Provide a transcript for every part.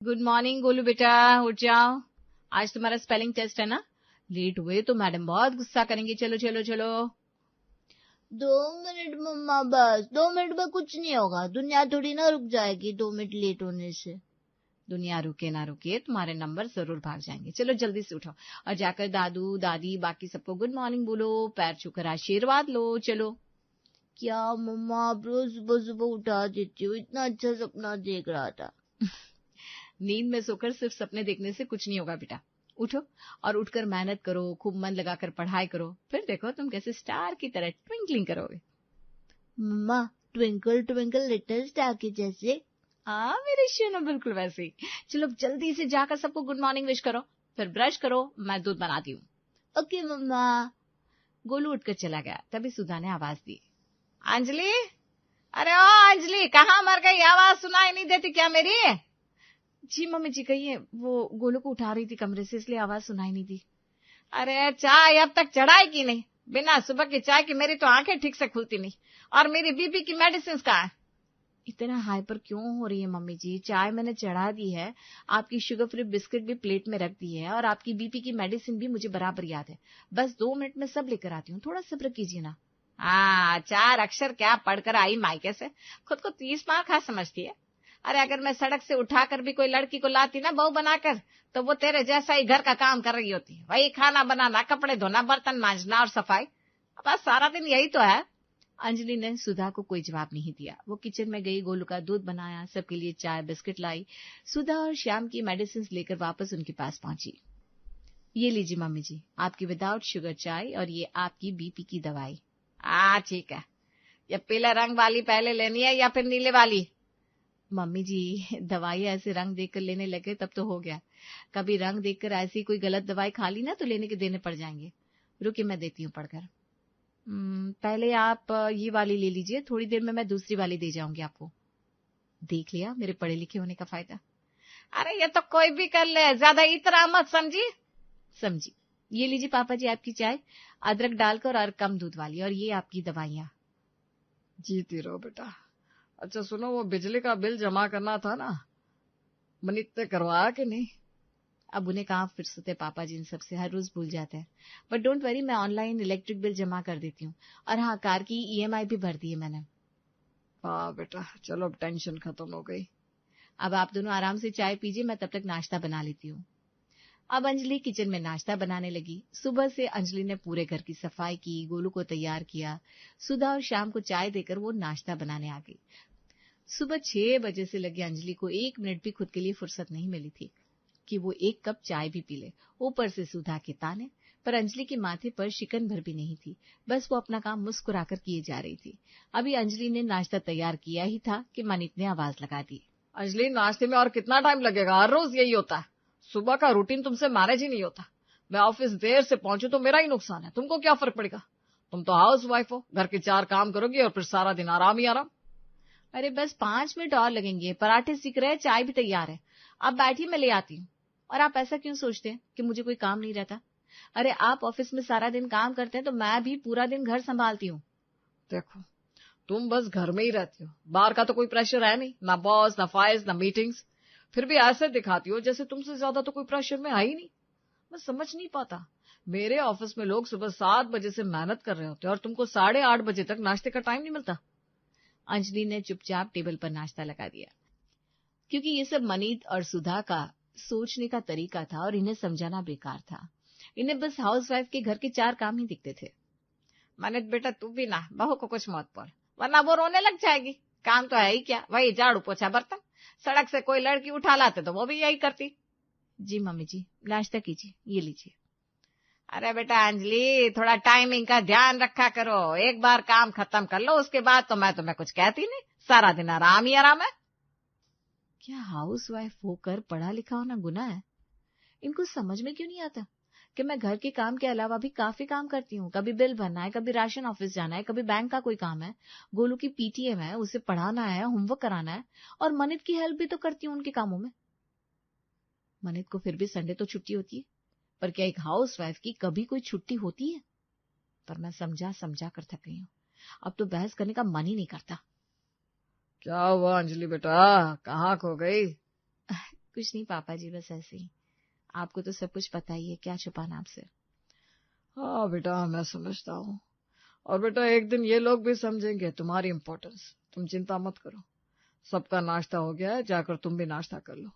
Good morning Golu बेटा, उठ जाओ। आज तुम्हारा स्पेलिंग टेस्ट है ना। लेट हुए तो मैडम बहुत गुस्सा करेंगी। चलो चलो चलो। 2 मिनट मम्मा, बस 2 मिनट में कुछ नहीं होगा। दुनिया थोड़ी ना रुक जाएगी 2 मिनट लेट होने से। दुनिया रुके ना रुके, तुम्हारे नंबर जरूर भाग जाएंगे। चलो जल्दी से उठो और जाकर दादू दादी बाकी सबको गुड मॉर्निंग बोलो, पैर छूकर आशीर्वाद लो। चलो। क्या मम्मा, आप रोज सुबह सुबह उठा देती हो? इतना अच्छा सपना देख रहा था। नींद में सोकर सिर्फ सपने देखने से कुछ नहीं होगा बेटा। उठो और उठकर मेहनत करो, खूब मन लगाकर पढ़ाई करो, फिर देखो तुम कैसे स्टार की तरह ट्विंकलिंग करोगे। मम्मा, ट्विंकल ट्विंकल लिटिल स्टार के जैसे? हाँ मेरे शिनो, बिल्कुल वैसे ही। चलो अब जल्दी से जाकर सबको गुड मॉर्निंग विश करो, फिर ब्रश करो, मैं दूध बनाती हूँ। ओके मम्मा। गोलू उठकर चला गया। तभी सुधा ने आवाज दी, अंजलि, अरे ओ अंजलि, कहाँ मर गई? आवाज सुनाई नहीं देती क्या मेरी? जी मम्मी जी कहिए। वो गोलू को उठा रही थी कमरे से, इसलिए आवाज सुनाई नहीं दी। अरे चाय अब तक चढ़ाई की नहीं? बिना सुबह की चाय की मेरी तो आंखें ठीक से खुलती नहीं। और मेरी बीपी की मेडिसिन कहाँ है? इतना हाइपर क्यों हो रही है मम्मी जी? चाय मैंने चढ़ा दी है, आपकी शुगर फ्री बिस्किट भी प्लेट में रख दी है, और आपकी बीपी की मेडिसिन भी मुझे बराबर याद है। बस 2 मिनट में सब लेकर आती हूँ, थोड़ा सब्र कीजिए ना। हाँ, 4 अक्षर क्या पढ़कर आई मायके से, खुद को 30 मार खा समझती है। अरे अगर मैं सड़क से उठाकर भी कोई लड़की को लाती ना बहू बनाकर, तो वो तेरे जैसा ही घर का काम कर रही होती। वही खाना बनाना, कपड़े धोना, बर्तन मांजना और सफाई, बस सारा दिन यही तो है। अंजलि ने सुधा को कोई जवाब नहीं दिया। वो किचन में गई, गोलू का दूध बनाया, सबके लिए चाय बिस्किट लाई। सुधा और श्याम की मेडिसिन लेकर वापस उनके पास पहुंची। ये लीजिए मम्मी जी, आपकी विदाउट शुगर चाय, और ये आपकी बीपी की दवाई। ठीक है। ये पीले रंग वाली पहले लेनी है या फिर नीले वाली? मम्मी जी दवाई ऐसे रंग देखकर लेने लगे तब तो हो गया। कभी रंग देखकर ऐसी कोई गलत दवाई खा ली ना तो लेने के देने पड़ जाएंगे। रुकिए मैं देती हूँ पढ़कर। पहले आप ये वाली ले लीजिए, थोड़ी देर में मैं दूसरी वाली दे जाऊंगी आपको। देख लिया मेरे पढ़े लिखे होने का फायदा। अरे ये तो कोई भी कर ले, ज्यादा इतना मत समझी। समझी। ये लीजिए पापा जी आपकी चाय, अदरक डालकर, और कम दूध वाली, और ये आपकी दवाइयाँ। जीती रहो बेटा। अच्छा सुनो, वो बिजली का बिल जमा करना था ना, मनीत ने करवाया कि नहीं? अब उन्हें कहाँ फुर्सत है पापा जी इन सबसे, हर रोज भूल जाते हैं। बट डोंट वरी, मैं ऑनलाइन इलेक्ट्रिक बिल जमा कर देती हूँ। और हाँ, कार की ईएमआई भी भर दी है मैंने। हाँ बेटा, चलो अब टेंशन खत्म हो गई। अब आप दोनों आराम से चाय पीजिए, मैं तब तक नाश्ता बना लेती हूँ। अब अंजलि किचन में नाश्ता बनाने लगी। सुबह से अंजलि ने पूरे घर की सफाई की, गोलू को तैयार किया, सुधा और शाम को चाय देकर वो नाश्ता बनाने आ गई। सुबह 6 बजे से लगी अंजलि को 1 मिनट भी खुद के लिए फुर्सत नहीं मिली थी कि वो एक कप चाय भी पी ले। ऊपर से सुधा के ताने, पर अंजलि के माथे पर शिकन भर भी नहीं थी। बस वो अपना काम मुस्कुराकर किए जा रही थी। अभी अंजलि ने नाश्ता तैयार किया ही था कि मनीत ने आवाज लगा दी, अंजलि, नाश्ते में और कितना टाइम लगेगा? हर रोज यही होता है। सुबह का रूटीन तुमसे मैनेज ही नहीं होता। मैं ऑफिस देर से पहुंचू तो मेरा ही नुकसान है, तुमको क्या फर्क पड़ेगा? तुम तो हाउस वाइफ हो, घर के 4 काम करोगी और फिर सारा दिन आराम ही आराम। अरे बस 5 मिनट और लगेंगे, पराठे सीख रहे, चाय भी तैयार है। आप बैठिए, मैं ले आती हूँ। और आप ऐसा क्यों सोचते हैं कि मुझे कोई काम नहीं रहता? अरे आप ऑफिस में सारा दिन काम करते हैं तो मैं भी पूरा दिन घर संभालती हूँ। देखो, तुम बस घर में ही रहती हो, बाहर का तो कोई प्रेशर है नहीं, ना बॉस, ना फाइल्स, ना मीटिंग्स। फिर भी ऐसे दिखाती हो जैसे तुमसे ज्यादा तो कोई प्रेशर में है ही नहीं। मैं समझ नहीं पाता, मेरे ऑफिस में लोग सुबह 7 बजे से मेहनत कर रहे होते हैं और तुमको 8:30 बजे तक नाश्ते का टाइम नहीं मिलता। अंजलि ने चुपचाप टेबल पर नाश्ता लगा दिया, क्योंकि ये सब मनीत और सुधा का सोचने का तरीका था और इन्हें समझाना बेकार था। इन्हें बस हाउसवाइफ के घर के 4 काम ही दिखते थे। मनीत बेटा, तू भी ना बहू को कुछ मत बोल, वरना वो रोने लग जाएगी। काम तो है ही क्या, वही झाड़ू पोछा बर्तन। सड़क से कोई लड़की उठा लाते तो वो भी यही करती। जी मम्मी जी, नाश्ता कीजिए, ये लीजिए। अरे बेटा अंजलि, थोड़ा टाइमिंग का ध्यान रखा करो। एक बार काम खत्म कर लो, उसके बाद तो मैं तुम्हें कुछ कहती नहीं। सारा दिन आराम ही आराम है। क्या हाउसवाइफ होकर पढ़ा लिखा होना गुनाह है? इनको समझ में क्यों नहीं आता कि मैं घर के काम के अलावा भी काफी काम करती हूँ। कभी बिल भरना है, कभी राशन ऑफिस जाना है, कभी बैंक का कोई काम है, गोलू की पीटीएम है, उसे पढ़ाना है, होमवर्क कराना है, और मनित की हेल्प भी तो करती हूँ उनके कामों में। मनित को फिर भी संडे तो छुट्टी होती है, पर क्या एक हाउसवाइफ की कभी कोई छुट्टी होती है? पर मैं समझा समझा कर थक गई हूँ, अब तो बहस करने का मन ही नहीं करता। क्या हुआ अंजलि बेटा, कहाँ खो गई? कुछ नहीं पापा जी, बस ऐसे ही। आपको तो सब कुछ पता ही है, क्या छुपाना आपसे। हाँ बेटा, मैं समझता हूँ। और बेटा, एक दिन ये लोग भी समझेंगे तुम्हारी इम्पोर्टेंस। तुम चिंता मत करो। सबका नाश्ता हो गया है, जाकर तुम भी नाश्ता कर लो।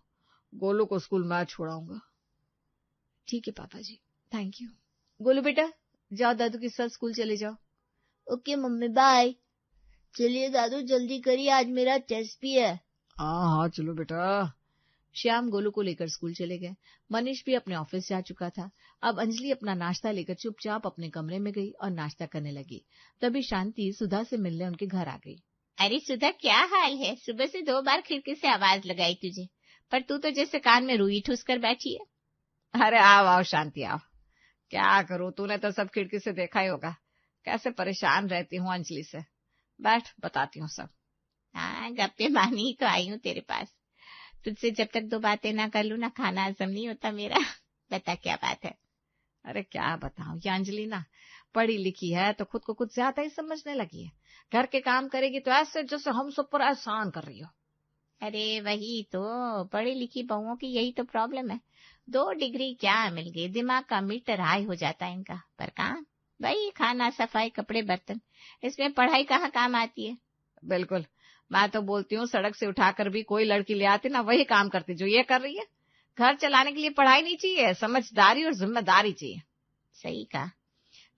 गोलू को स्कूल मैं छोड़ाऊंगा। ठीक है पापा जी, थैंक यू। गोलू बेटा, जाओ दादू के साथ स्कूल चले जाओ। Okay mummy, bye. चलिए दादू, जल्दी करिए, आज मेरा टेस्ट भी है। हाँ, चलो बेटा। श्याम गोलू को लेकर स्कूल चले गए। मनीष भी अपने ऑफिस जा चुका था। अब अंजलि अपना नाश्ता लेकर चुपचाप अपने कमरे में गई और नाश्ता करने लगी। तभी शांति सुधा से मिलने उनके घर आ गई। अरे सुधा, क्या हाल है? सुबह से 2 बार खिड़की से आवाज लगाई तुझे, पर तू तो जैसे कान में रुई ठूस कर बैठी है। अरे आओ आओ शांति, आओ। क्या करूं, तूने तो सब खिड़की से देखा ही होगा कैसे परेशान रहती हूँ अंजलि से। बैठ, बताती हूँ सब। हाँ, गप्पे मारनी ही तो आई हूँ तेरे पास। तुझसे जब तक 2 बातें ना कर लूं ना, खाना हजम नहीं होता मेरा। बता क्या बात है। अरे क्या बताऊं, ये अंजलि ना पढ़ी लिखी है तो खुद को कुछ ज्यादा ही समझने लगी है। घर के काम करेगी तो ऐसे जैसे हम सब पर एहसान कर रही हो। अरे वही तो, पढ़ी लिखी बहुओं की यही तो प्रॉब्लम है। 2 डिग्री क्या मिल गई, दिमाग का मीटर हाई हो जाता है इनका। पर काम भाई, खाना, सफाई, कपड़े, बर्तन, इसमें पढ़ाई कहाँ काम आती है। बिल्कुल, मैं तो बोलती हूँ सड़क से उठाकर भी कोई लड़की ले आती ना, वही काम करती जो ये कर रही है। घर चलाने के लिए पढ़ाई नहीं चाहिए, समझदारी और जिम्मेदारी चाहिए। सही कहा।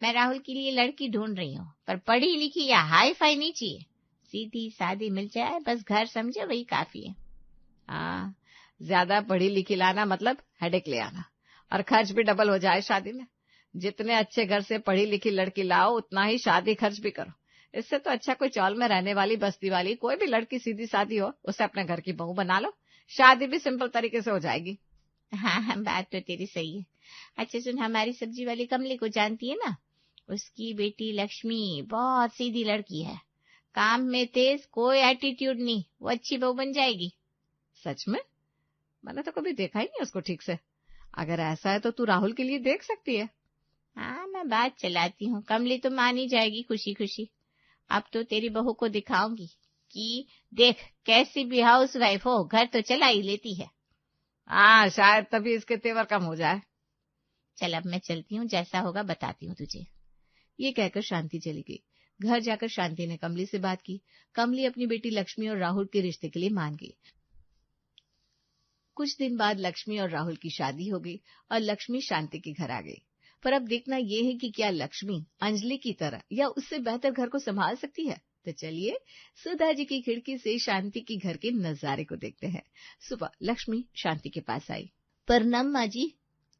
मैं राहुल के लिए लड़की ढूंढ रही हूँ, पर पढ़ी लिखी या हाई फाई नहीं चाहिए। सीधी सादी मिल जाए, बस घर समझे, वही काफी है। हाँ, ज्यादा पढ़ी लिखी लाना मतलब हेडेक ले आना, और खर्च भी डबल हो जाए शादी में। जितने अच्छे घर से पढ़ी लिखी लड़की लाओ, उतना ही शादी खर्च भी करो। इससे तो अच्छा कोई चौल में रहने वाली, बस्ती वाली कोई भी लड़की सीधी सादी हो, उसे अपने घर की बहू बना लो। शादी भी सिंपल तरीके से हो जाएगी। हाँ, बात तो तेरी सही है। अच्छा सुन, हमारी सब्जी वाली कमली को जानती है ना? उसकी बेटी लक्ष्मी बहुत सीधी लड़की है, काम में तेज, कोई एटीट्यूड नहीं, वो अच्छी बहू बन जाएगी। सच में? मैंने तो कभी देखा ही नहीं उसको ठीक से। अगर ऐसा है तो तू राहुल के लिए देख सकती है। हाँ, मैं बात चलाती हूँ, कमली तो मान ही जाएगी खुशी खुशी। अब तो तेरी बहू को दिखाऊंगी कि देख कैसी भी हाउस वाइफ हो, घर तो चला ही लेती है। हाँ, शायद तभी इसके तेवर कम हो जाए। चल अब मैं चलती हूँ, जैसा होगा बताती हूँ तुझे। ये कहकर शांति चली गई। घर जाकर शांति ने कमली से बात की। कमली अपनी बेटी लक्ष्मी और राहुल के रिश्ते के लिए मान गई। कुछ दिन बाद लक्ष्मी और राहुल की शादी हो गई और लक्ष्मी शांति के घर आ गई। पर अब देखना यह है कि क्या लक्ष्मी अंजलि की तरह या उससे बेहतर घर को संभाल सकती है। तो चलिए सुधा जी की खिड़की से शांति की घर के नजारे को देखते हैं। सुबह लक्ष्मी शांति के पास आई। प्रणाम माँ जी।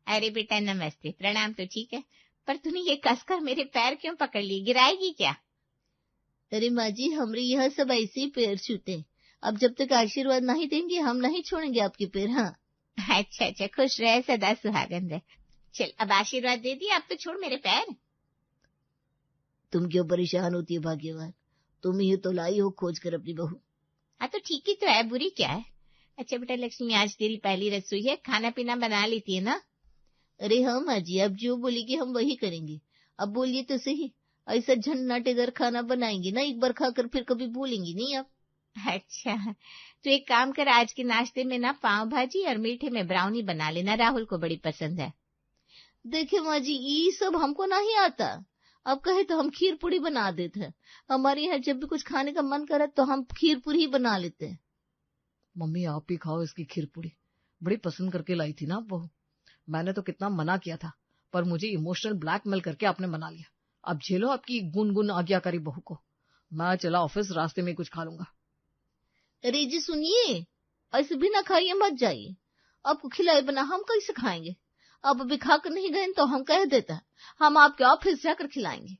अरे बेटा नमस्ते। प्रणाम तो ठीक है, पर तूने ये कसकर मेरे पैर क्यों पकड़ लिए, गिराएगी क्या? अरे माँ जी, हमारे यहाँ सब ऐसे ही पैर छूते, अब जब तक आशीर्वाद नहीं देंगे हम नहीं छोड़ेंगे आपके पैर। हाँ अच्छा अच्छा, खुश रहे, सदा सुहागन रहे। चल अब आशीर्वाद दे दिया, अब तो छोड़ मेरे पैर। तुम क्यों परेशान होती है भाग्यवान, तुम ही तो लाई हो खोज कर अपनी बहू। हाँ तो ठीक ही तो है, बुरी क्या है। अच्छा बेटा लक्ष्मी, आज तेरी पहली रसोई है, खाना पीना बना लेती है ना? अरे हाँ माँ जी, आप जो बोलेगी हम वही करेंगे। अब बोलिए तो सही, ऐसा झन्नाटेदार खाना बनाएंगे ना, एक बार खाकर फिर कभी भूलेंगी नहीं आप। अच्छा तो एक काम कर, आज के नाश्ते में ना पाव भाजी और मीठे में ब्राउनी बना लेना, राहुल को बड़ी पसंद है। देखे माँ जी, ये सब हमको नहीं आता, अब कहे तो हम खीर पूरी बना देते हैं। हमारे यहाँ जब भी कुछ खाने का मन करे तो हम खीर पूरी ही बना लेते हैं। मम्मी आप ही खाओ इसकी खीर पूरी, बड़ी पसंद करके लाई थी ना बहू। मैंने तो कितना मना किया था, पर मुझे इमोशनल ब्लैकमेल करके आपने मना लिया। अब झेलो आपकी गुनगुन आज्ञाकारी बहू को। मैं चला ऑफिस, रास्ते में कुछ खा लूंगा। अरे जी सुनिए, ऐसे बिना खाइए मत जाइए, आपको खिलाए बिना हम कैसे खाएंगे। अब अभी खाकर नहीं गए तो हम कह देते हैं, हम आपके ऑफिस जाकर खिलाएंगे।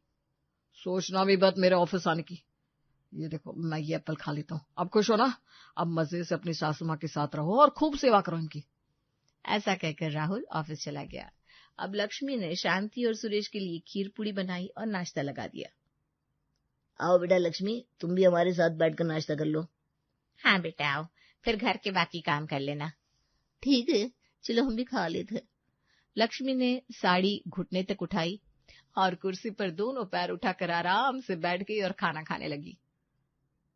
सोचना भी बात मेरे ऑफिस आने की। ये देखो मैं ये एप्पल खा लेता हूँ, अब खुश हो ना? अब मजे से अपनी सासू माँ के साथ रहो और खूब सेवा करो इनकी। ऐसा कहकर राहुल ऑफिस चला गया। अब लक्ष्मी ने शांति और सुरेश के लिए खीर पूरी बनाई और नाश्ता लगा दिया। आओ बेटा लक्ष्मी, तुम भी हमारे साथ बैठकर नाश्ता कर लो। हाँ बेटा आओ, फिर घर के बाकी काम कर लेना। ठीक है, चलो हम भी खा लेते हैं। लक्ष्मी ने साड़ी घुटने तक उठाई और कुर्सी पर दोनों पैर उठाकर आराम से बैठ गई और खाना खाने लगी।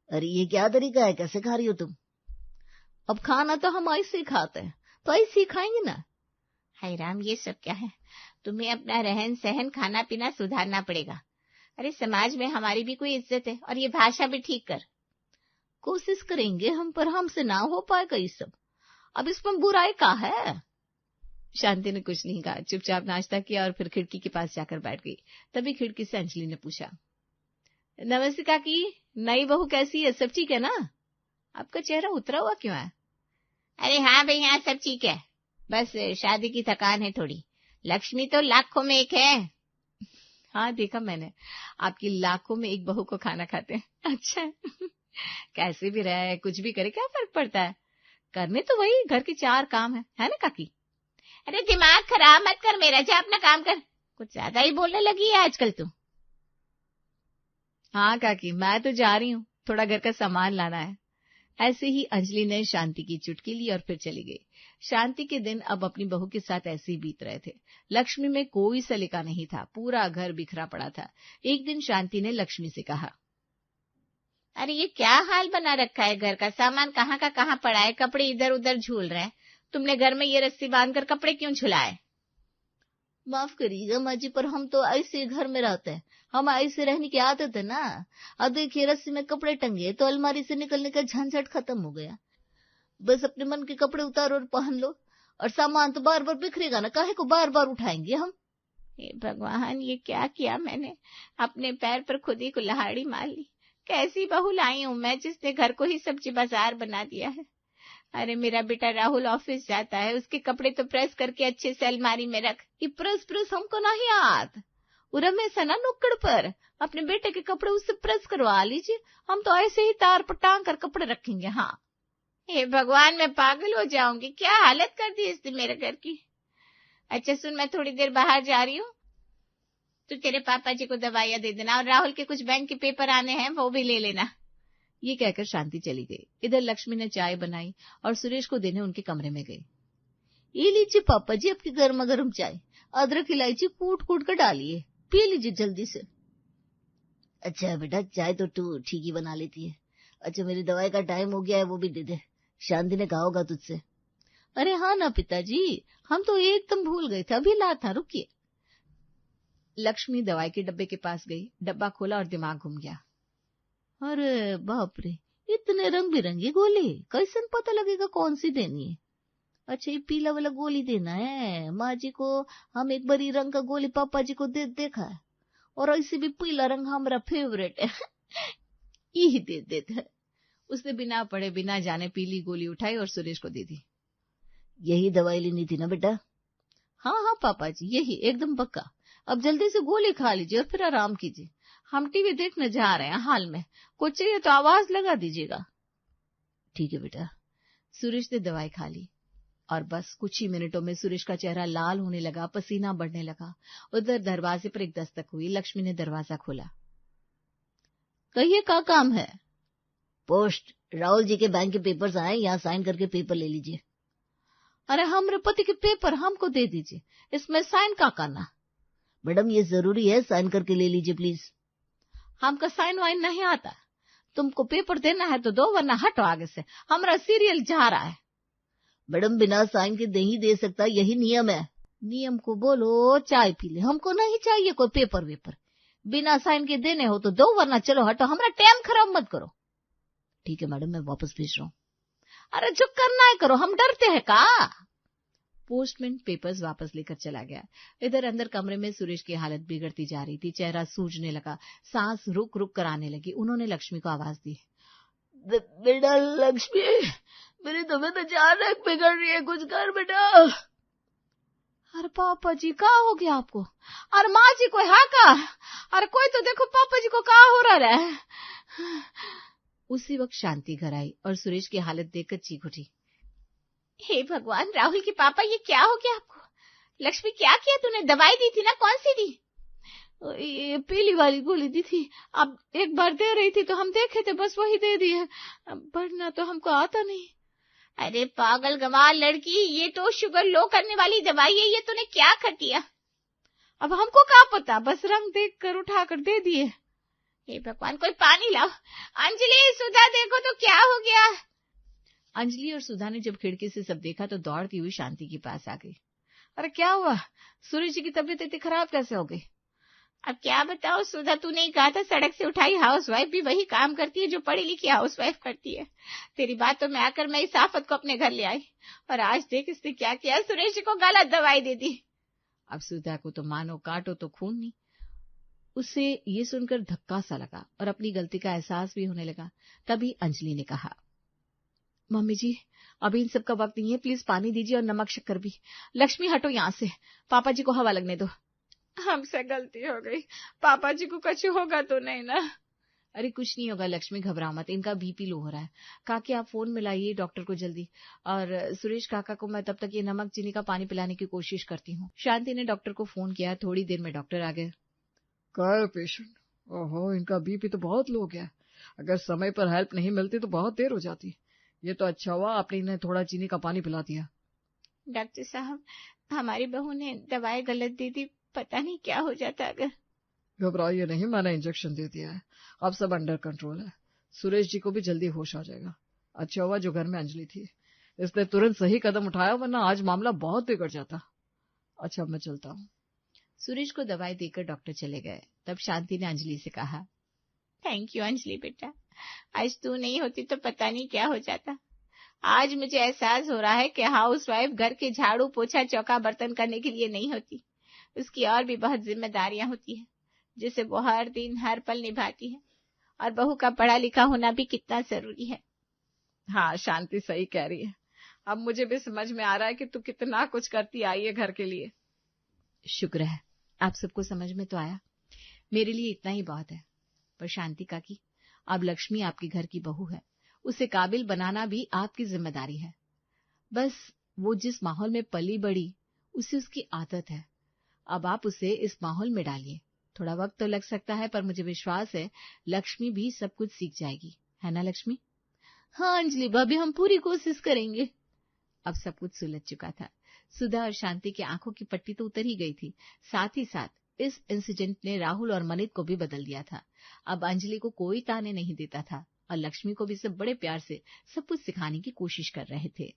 अरे ये क्या तरीका है, कैसे खा रही हो तुम? अब खाना तो हम ऐसे ही खाते हैं, तो ऐसे ही खाएंगे ना। हाय राम, ये सब क्या है? तुम्हें अपना रहन सहन खाना पीना सुधारना पड़ेगा। अरे समाज में हमारी भी कोई इज्जत है, और ये भाषा भी ठीक कर। कोशिश करेंगे हम, पर हमसे ना हो पाएगा ये सब। अब इसमें बुराई का है? शांति ने कुछ नहीं कहा, चुपचाप नाश्ता किया और फिर खिड़की के पास जाकर बैठ गई। तभी खिड़की से अंजलि ने पूछा, नमस्ते काकी, नई बहू कैसी है? सब ठीक है ना? आपका चेहरा उतरा हुआ क्यों है? अरे हाँ भाई, यहाँ सब ठीक है, बस शादी की थकान है थोड़ी। लक्ष्मी तो लाखों में एक है। हाँ देखा मैंने, आपकी लाखों में एक बहू को खाना खाते हैं। अच्छा कैसे भी रहे, कुछ भी करे, क्या फर्क पड़ता है? करने तो वही घर के 4 काम है ना काकी? अरे दिमाग खराब मत कर मेरा, जा अपना काम कर। कुछ ज्यादा ही बोलने लगी है आजकल तू। हाँ काकी, मैं तो जा रही हूँ, थोड़ा घर का सामान लाना है। ऐसे ही अंजलि ने शांति की चुटकी ली और फिर चली गई। शांति के दिन अब अपनी बहू के साथ ऐसे ही बीत रहे थे। लक्ष्मी में कोई सलीका नहीं था, पूरा घर बिखरा पड़ा था। एक दिन शांति ने लक्ष्मी से कहा, अरे ये क्या हाल बना रखा है, घर का सामान कहाँ का कहाँ पड़ा है, कपड़े इधर उधर झूल रहे हैं। तुमने घर में ये रस्सी बांधकर कपड़े क्यों झुलाए? माफ करिएगा माँ जी, पर हम तो ऐसे घर में रहते हैं, हम ऐसे रहने की आदत है ना। अब देखिए, रस्सी में कपड़े टंगे तो अलमारी से निकलने का झंझट खत्म हो गया। बस अपने मन के कपड़े उतारो और पहन लो, और सामान तो बार बार बिखरेगा ना, काहे को बार बार उठाएंगे हम। हे भगवान, ये क्या किया मैंने, अपने पैर पर खुद ही कुल्हाड़ी मार ली। कैसी बहू लाई हूं मैं, जिसने घर को ही सब्जी बाजार बना दिया है। अरे मेरा बेटा राहुल ऑफिस जाता है, उसके कपड़े तो प्रेस करके अच्छे से अलमारी में रख। ये प्रेस हमको नहीं आत। रमेश है ना नुक्कड़ पर, अपने बेटे के कपड़े उससे प्रेस करवा लीजिए, हम तो ऐसे ही तार पर टांग कर कपड़े रखेंगे। हाँ हे भगवान, मैं पागल हो जाऊंगी, क्या हालत कर दी इसने मेरे घर की। अच्छा सुन, मैं थोड़ी देर बाहर जा रही हूँ, तो तेरे पापा जी को दवाइयां दे देना, और राहुल के कुछ बैंक के पेपर आने हैं, वो भी ले लेना। ये कहकर शांति चली गई। इधर लक्ष्मी ने चाय बनाई और सुरेश को देने उनके कमरे में गई। ये लीजिए पापा जी आपकी गर्मा गर्म चाय, अदरक इलायची कूट कूट कर डालिए, पी लीजिए जल्दी से। अच्छा बेटा, चाय तो तू ठीक ही बना लेती है। अच्छा मेरी दवाई का टाइम हो गया है, वो भी दे दे, शांति ने कहा होगा तुझसे। अरे हाँ ना पिताजी, हम तो एकदम भूल गए थे, अभी ला था, रुकिए। लक्ष्मी दवाई के डब्बे के पास गई, डब्बा खोला और दिमाग घूम गया। अरे बाप रे, इतने रंग बिरंगी गोली, कैसे पता लगेगा कौन सी देनी है? अच्छा ये पीला वाला गोली देना है माँ जी को। हम एक बारी रंग का गोली पापा जी को देखा है, और ऐसे भी पीला रंग हमारा फेवरेट है। यही दे देते हैं। उसने बिना पढ़े बिना जाने पीली गोली उठाई और सुरेश को दे दी। यही दवाई लेनी थी ना बेटा? हाँ हाँ पापा जी, यही एकदम पक्का। अब जल्दी से गोली खा लीजिए और फिर आराम कीजिए, हम टीवी देखने जा रहे हैं हाल में, कुछ चाहिए तो आवाज लगा दीजिएगा। ठीक है बेटा। सुरेश ने दवाई खा ली और बस कुछ ही मिनटों में सुरेश का चेहरा लाल होने लगा, पसीना बढ़ने लगा। उधर दरवाजे पर एक दस्तक हुई। लक्ष्मी ने दरवाजा खोला। कहिए क्या काम है? पोस्ट, राहुल जी के बैंक के पेपर्स आए, यहाँ साइन करके पेपर ले लीजिए। अरे हमरे पति के पेपर हमको दे दीजिए, इसमें साइन का करना? मैडम ये जरूरी है, साइन करके ले लीजिए प्लीज। हमका साइन वाइन नहीं आता, तुमको पेपर देना है तो दो, वरना हटो आगे से, हमारा सीरियल जा रहा है। मैडम बिना साइन के नहीं दे सकता, यही नियम है। नियम को बोलो चाय पी ले, हमको नहीं चाहिए कोई पेपर वेपर। बिना साइन के देने हो तो दो, वरना चलो हटो, हमारा टाइम खराब मत करो। ठीक है मैडम, मैं वापस भेज रहा हूँ। अरे जो करना है करो, हम डरते हैं का? पोस्टमैन पेपर्स वापस लेकर चला गया। इधर अंदर कमरे में सुरेश की हालत बिगड़ती जा रही थी, चेहरा सूजने लगा, सांस रुक रुक कर आने लगी। उन्होंने लक्ष्मी को आवाज दी। बेटा लक्ष्मी, मेरी तबीयत अचानक बिगड़ रही है, कुछ कर बेटा। अरे पापा जी क्या हो गया आपको? अरे माँ जी कोई है का? अरे कोई तो देखो पापा जी को क्या हो रहा है। उसी वक्त शांति घर आई और सुरेश की हालत देखकर चीख उठी। हे भगवान, राहुल के पापा, ये क्या हो गया आपको? लक्ष्मी क्या किया तूने? दवाई दी थी ना, कौन सी दी? ये पीली वाली गोली दी थी, अब एक बार दे रही थी तो हम देखे थे, बस वही दे दी है, बढ़ना तो हमको आता नहीं। अरे पागल गंवार लड़की, ये तो शुगर लो करने वाली दवाई है, ये तूने क्या कर दिया? अब हमको क्या पता, बस रंग देख कर उठा कर दे दिए। हे भगवान, कोई पानी लाओ। अंजलि, सुधा देखो तो क्या हो गया? अंजलि और सुधा ने जब खिड़की से सब देखा तो दौड़ती हुई शांति के पास आ गई। अरे क्या हुआ? सूरज जी की तबीयत इतनी खराब कैसे हो गई? अब क्या बताओ सुधा, तूने ही कहा था सड़क से उठाई हाउसवाइफ भी वही काम करती है जो पढ़ी लिखी हाउसवाइफ करती है। तेरी बातों में आकर मैं इस आफत को अपने घर ले आई और आज देख इसने क्या किया, सुरेश जी को गलत दवाई दे दी। अब सुधा को तो मानो काटो तो खून नहीं। उसे ये सुनकर धक्का सा लगा और अपनी गलती का एहसास भी होने लगा। तभी अंजलि ने कहा, मम्मी जी अभी इन सब का वक्त नहीं है, प्लीज पानी दीजिए और नमक शक्कर भी। लक्ष्मी हटो यहाँ से, पापा जी को हवा लगने दो। हमसे गलती हो गई, पापा जी को कुछ होगा तो नहीं ना? अरे कुछ नहीं होगा लक्ष्मी, घबराओ मत, इनका बीपी लो हो रहा है। काकी आप फोन मिलाइए डॉक्टर को जल्दी, और सुरेश काका को मैं तब तक ये नमक चीनी का पानी पिलाने की कोशिश करती हूँ। शांति ने डॉक्टर को फोन किया। थोड़ी देर में डॉक्टर आ गए। क्या पेशेंट? ओहो, इनका बीपी तो बहुत लो गया। अगर समय पर हेल्प नहीं मिलती तो बहुत देर हो जाती। ये तो अच्छा हुआ आपने इन्हें थोड़ा चीनी का पानी पिला दिया। डॉक्टर साहब, हमारी बहू ने दवाई गलत दी थी, पता नहीं क्या हो जाता अगर। घबराइए नहीं, मैंने इंजेक्शन दे दिया है, अब सब अंडर कंट्रोल है। सुरेश जी को भी जल्दी होश आ जाएगा। अच्छा हुआ जो घर में अंजलि थी, इसने तुरंत सही कदम उठाया, वरना आज मामला बहुत बिगड़ जाता। अच्छा मैं चलता हूँ। सुरेश को दवाई देकर डॉक्टर चले गए। तब शांति ने अंजलि से कहा, थैंक यू अंजलि बेटा, आज तू नहीं होती तो पता नहीं क्या हो जाता। आज मुझे एहसास हो रहा है कि हाउसवाइफ घर के झाड़ू पोछा चौका बर्तन करने के लिए नहीं होती, उसकी और भी बहुत जिम्मेदारियां होती है जिसे वो हर दिन हर पल निभाती है, और बहू का पढ़ा लिखा होना भी कितना जरूरी है। हाँ शांति सही कह रही है, अब मुझे भी समझ में आ रहा है कि तू कितना कुछ करती आई है घर के लिए। शुक्र है आप सबको समझ में तो आया, मेरे लिए इतना ही बहुत है। पर शांति काकी, अब लक्ष्मी आपके घर की बहू है, उसे काबिल बनाना भी आपकी जिम्मेदारी है। बस वो जिस माहौल में पली बड़ी उसे उसकी आदत है, अब आप उसे इस माहौल में डालिए। थोड़ा वक्त तो लग सकता है, पर मुझे विश्वास है लक्ष्मी भी सब कुछ सीख जाएगी, है ना लक्ष्मी? हाँ अंजलि भाभी, हम पूरी कोशिश करेंगे। अब सब कुछ सुलझ चुका था। सुधा और शांति की आंखों की पट्टी तो उतर ही गई थी, साथ ही साथ इस इंसिडेंट ने राहुल और मनित को भी बदल दिया था। अब अंजलि को कोई ताने नहीं देता था और लक्ष्मी को भी सब बड़े प्यार से सब कुछ सिखाने की कोशिश कर रहे थे।